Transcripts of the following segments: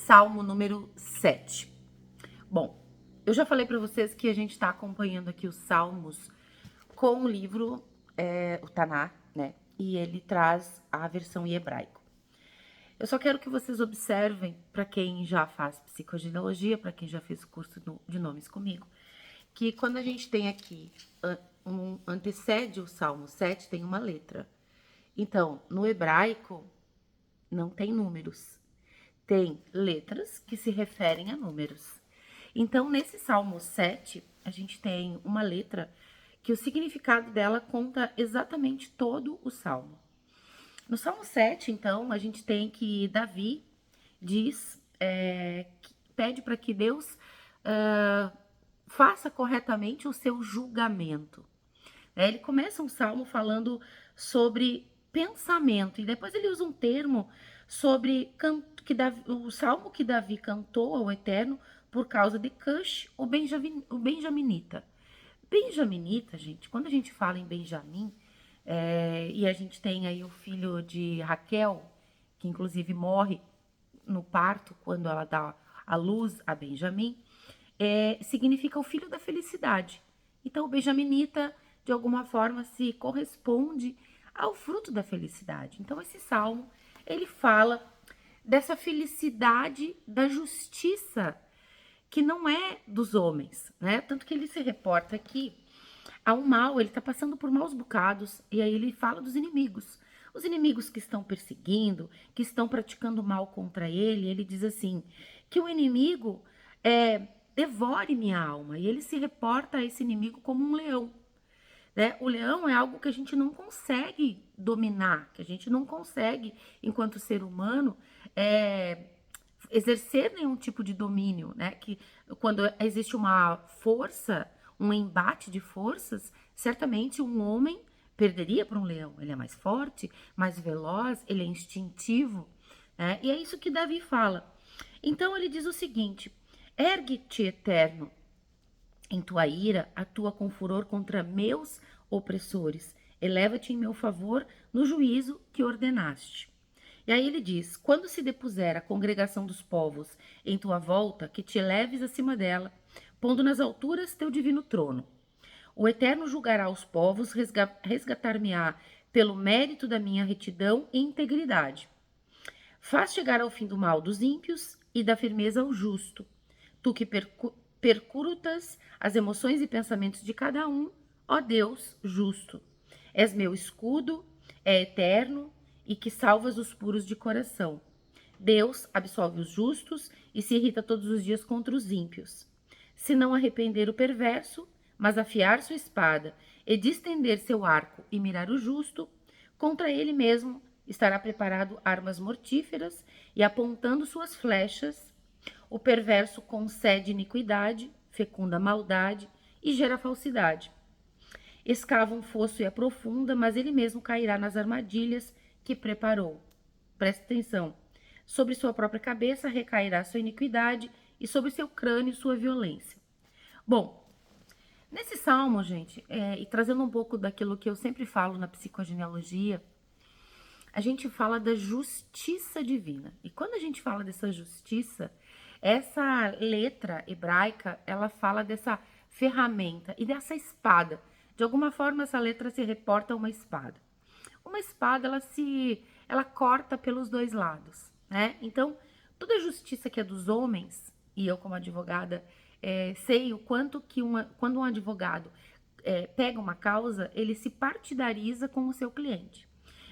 Salmo número 7. Bom, eu já falei para vocês que a gente está acompanhando aqui os Salmos com o livro, o Taná, né? E ele traz a versão em hebraico. Eu só quero que vocês observem, para quem já faz psicogenealogia, para quem já fez o curso de nomes comigo, que quando a gente tem aqui antecede o Salmo 7, tem uma letra. Então, no hebraico, não tem números. Tem letras que se referem a números. Então, nesse Salmo 7, a gente tem uma letra que o significado dela conta exatamente todo o Salmo. No Salmo 7, então, a gente tem que Davi diz, pede para que Deus faça corretamente o seu julgamento. Ele começa um salmo falando sobre pensamento, e depois ele usa um termo sobre o salmo que Davi cantou ao Eterno por causa de Cush, o benjaminita. Benjaminita, gente, quando a gente fala em Benjamim, e a gente tem aí o filho de Raquel, que inclusive morre no parto quando ela dá a luz a Benjamim, significa o filho da felicidade. Então, o benjaminita, de alguma forma, se corresponde ao fruto da felicidade. Então, esse salmo, ele fala dessa felicidade da justiça, que não é dos homens, né? Tanto que ele se reporta aqui ao mal, ele está passando por maus bocados, e aí ele fala dos inimigos. Os inimigos que estão perseguindo, que estão praticando mal contra ele diz assim, que o inimigo devore minha alma, e ele se reporta a esse inimigo como um leão. Né? O leão é algo que a gente não consegue dominar, que a gente não consegue, enquanto ser humano, exercer nenhum tipo de domínio, né? Que quando existe uma força, um embate de forças, certamente um homem perderia para um leão. Ele é mais forte, mais veloz, ele é instintivo, né? E é isso que Davi fala. Então ele diz o seguinte: ergue-te, Eterno, em tua ira, atua com furor contra meus opressores. Eleva-te em meu favor no juízo que ordenaste. E aí ele diz: quando se depuser a congregação dos povos em tua volta, que te eleves acima dela, pondo nas alturas teu divino trono. O Eterno julgará os povos, resgatar-me-á pelo mérito da minha retidão e integridade. Faz chegar ao fim do mal dos ímpios e da firmeza ao justo. Tu que percutas as emoções e pensamentos de cada um, ó Deus justo. És meu escudo, é eterno e que salvas os puros de coração. Deus absolve os justos e se irrita todos os dias contra os ímpios. Se não arrepender o perverso, mas afiar sua espada e distender seu arco e mirar o justo, contra ele mesmo estará preparado armas mortíferas e apontando suas flechas. O perverso concede iniquidade, fecunda maldade e gera falsidade. Escava um fosso e aprofunda, mas ele mesmo cairá nas armadilhas que preparou. Presta atenção. Sobre sua própria cabeça recairá sua iniquidade e sobre seu crânio sua violência. Bom, nesse salmo, gente, e trazendo um pouco daquilo que eu sempre falo na psicogenealogia, a gente fala da justiça divina. E quando a gente fala dessa justiça, essa letra hebraica, ela fala dessa ferramenta e dessa espada. De alguma forma, essa letra se reporta a uma espada. Uma espada, ela corta pelos dois lados, né? Então, toda a justiça que é dos homens, e eu como advogada sei o quanto que quando um advogado pega uma causa, ele se partidariza com o seu cliente.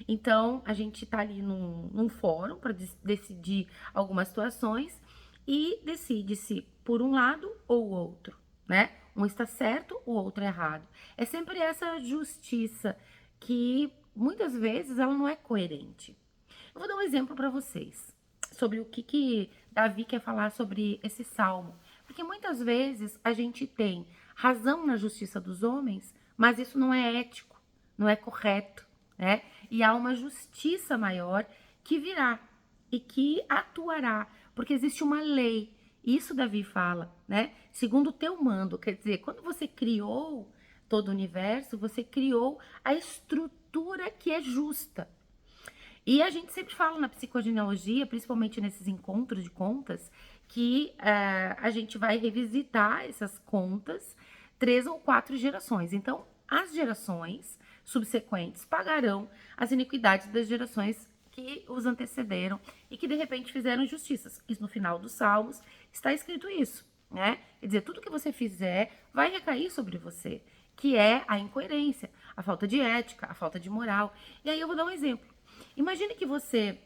Então, a gente está ali num fórum para decidir algumas situações e decide-se por um lado ou outro, né? Um está certo, o outro é errado. É sempre essa justiça que muitas vezes ela não é coerente. Eu vou dar um exemplo para vocês sobre o que Davi quer falar sobre esse salmo. Porque muitas vezes a gente tem razão na justiça dos homens, mas isso não é ético, não é correto, né? E há uma justiça maior que virá e que atuará, porque existe uma lei. Isso Davi fala, né? Segundo o teu mando, quer dizer, quando você criou todo o universo, você criou a estrutura que é justa. E a gente sempre fala na psicogenealogia, principalmente nesses encontros de contas, que a gente vai revisitar essas contas 3 ou 4 gerações. Então, as gerações subsequentes pagarão as iniquidades das gerações que os antecederam e que de repente fizeram injustiças. E no final dos Salmos está escrito isso, né? Quer dizer, tudo que você fizer vai recair sobre você, que é a incoerência, a falta de ética, a falta de moral. E aí eu vou dar um exemplo. Imagine que você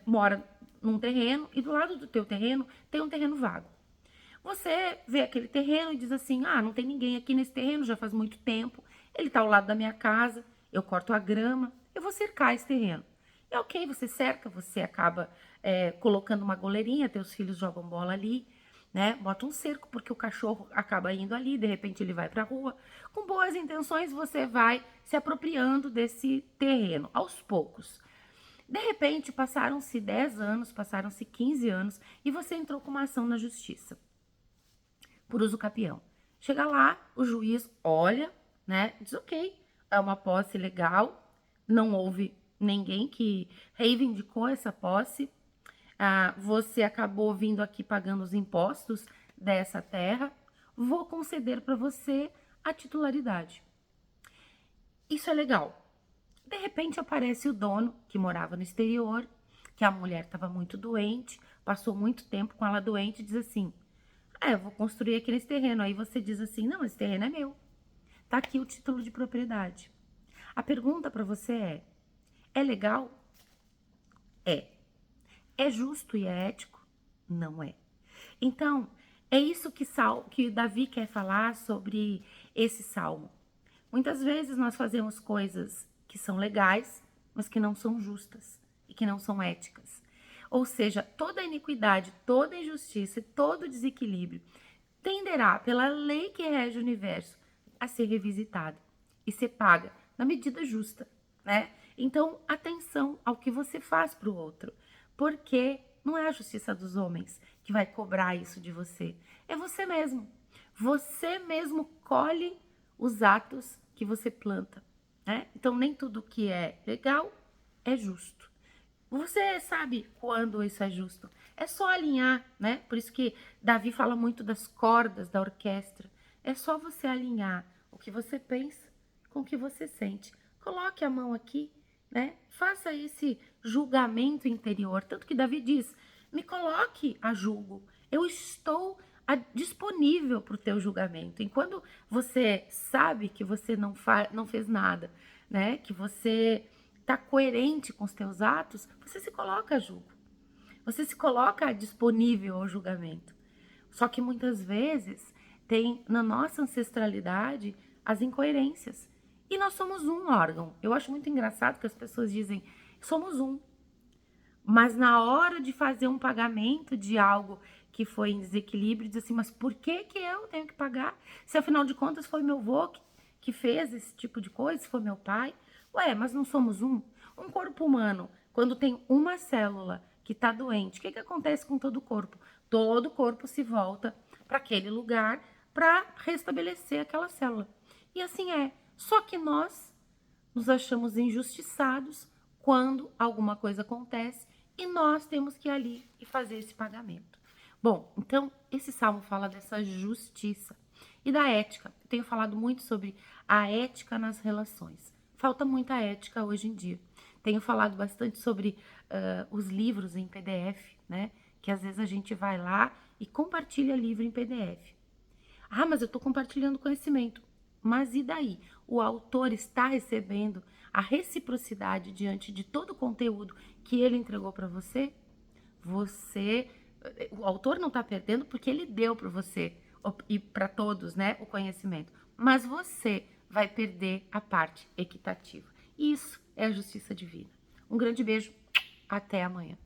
mora num terreno e do lado do teu terreno tem um terreno vago. Você vê aquele terreno e diz assim, não tem ninguém aqui nesse terreno, já faz muito tempo, ele está ao lado da minha casa, eu corto a grama, eu vou cercar esse terreno. É ok, você cerca, você acaba colocando uma goleirinha, teus filhos jogam bola ali, né? Bota um cerco porque o cachorro acaba indo ali, de repente ele vai para a rua. Com boas intenções você vai se apropriando desse terreno, aos poucos. De repente passaram-se 10 anos, passaram-se 15 anos e você entrou com uma ação na justiça por uso capião. Chega lá, o juiz olha, né? Diz ok, é uma posse legal, não houve ninguém que reivindicou essa posse. Você acabou vindo aqui pagando os impostos dessa terra, vou conceder para você a titularidade. Isso é legal. De repente aparece o dono, que morava no exterior, que a mulher estava muito doente, passou muito tempo com ela doente, e diz assim, eu vou construir aqui nesse terreno. Aí você diz assim, não, esse terreno é meu. Tá aqui o título de propriedade. A pergunta para você é legal? É. É justo e é ético? Não é. Então, é isso que Davi quer falar sobre esse salmo. Muitas vezes nós fazemos coisas que são legais, mas que não são justas e que não são éticas. Ou seja, toda iniquidade, toda injustiça e todo desequilíbrio tenderá, pela lei que rege o universo, a ser revisitado e ser paga na medida justa, né? Então, atenção ao que você faz para o outro, porque não é a justiça dos homens que vai cobrar isso de você, é você mesmo. Você mesmo colhe os atos que você planta, né? Então, nem tudo que é legal é justo. Você sabe quando isso é justo. É só alinhar, né? Por isso que Davi fala muito das cordas da orquestra. É só você alinhar o que você pensa com o que você sente. Coloque a mão aqui, né? Faça esse julgamento interior. Tanto que Davi diz, me coloque a julgo. Eu estou disponível para o teu julgamento. Enquanto você sabe que você não fez nada, né? Que você está coerente com os teus atos, você se coloca a julgo. Você se coloca disponível ao julgamento. Só que muitas vezes tem na nossa ancestralidade as incoerências. E nós somos um órgão. Eu acho muito engraçado que as pessoas dizem, somos um. Mas na hora de fazer um pagamento de algo que foi em desequilíbrio, diz assim, mas por que eu tenho que pagar? Se afinal de contas foi meu avô que fez esse tipo de coisa, se foi meu pai. Ué, mas não somos um? Um corpo humano, quando tem uma célula que está doente, o que acontece com todo o corpo? Todo o corpo se volta para aquele lugar para restabelecer aquela célula. E assim é. Só que nós nos achamos injustiçados quando alguma coisa acontece e nós temos que ir ali e fazer esse pagamento. Bom, então esse salmo fala dessa justiça e da ética. Eu tenho falado muito sobre a ética nas relações. Falta muita ética hoje em dia. Tenho falado bastante sobre os livros em PDF, né? Que às vezes a gente vai lá e compartilha livro em PDF. Mas eu estou compartilhando conhecimento. Mas e daí? O autor está recebendo a reciprocidade diante de todo o conteúdo que ele entregou para você? O autor não está perdendo porque ele deu para você e para todos, né, o conhecimento. Mas você vai perder a parte equitativa. Isso é a justiça divina. Um grande beijo, até amanhã.